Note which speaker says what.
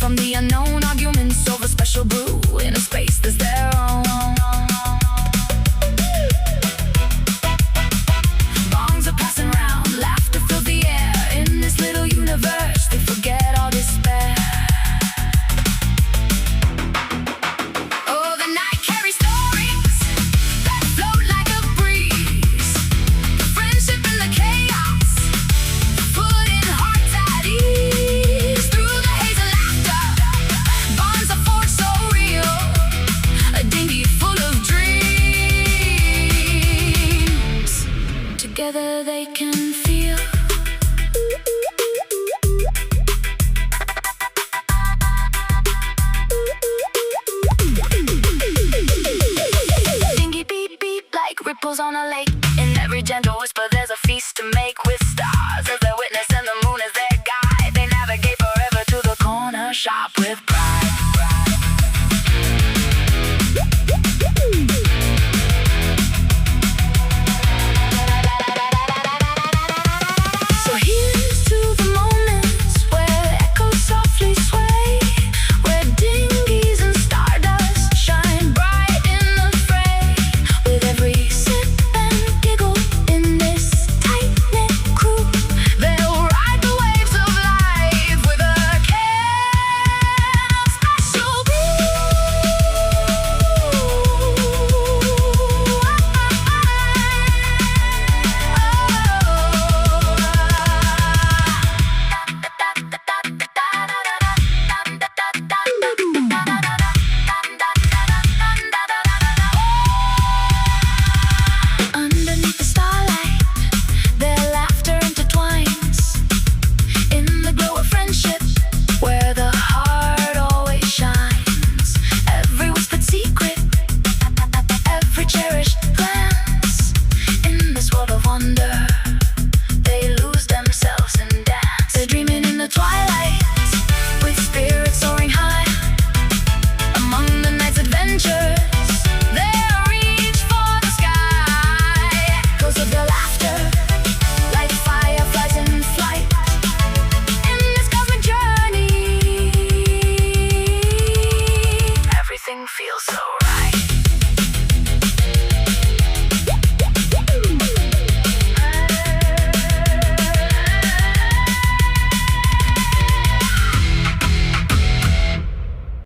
Speaker 1: from the unknown, arguments over special brew in a space that's their own. Bongs are passing round, laughter fills the air. In this little universe, they forget all despair. Oh, the night carries stories that float like a breeze. Friendship in the chaos, putting hearts at ease. Through the haze and laughter, bonds are forged so real. A dinghy full of dreams. Together they can feel. Dinghy beep beep like ripples on a lake. In every gentle whisper there's a feast to make, with stars as their witness and the moon as their guide. They navigate forever to the corner shop with pride. So here's to the moments where echoes softly sway, where dinghies and stardust shine bright in the fray. With every sip and giggle in this tight-knit crew, they'll ride the waves of life with a can of special brew. Underneath the starlight, their laughter intertwines in the glow of friendship, where the heart always shines. Every whispered secret, every cherished glance. In this world of wonder, they lose themselves in dance. They're dreaming in the twilight, with spirits soaring high. Among the night's adventures, they'll reach for the sky. Echoes of their laughter, like fireflies in flight. In this cosmic journey, everything feels so right.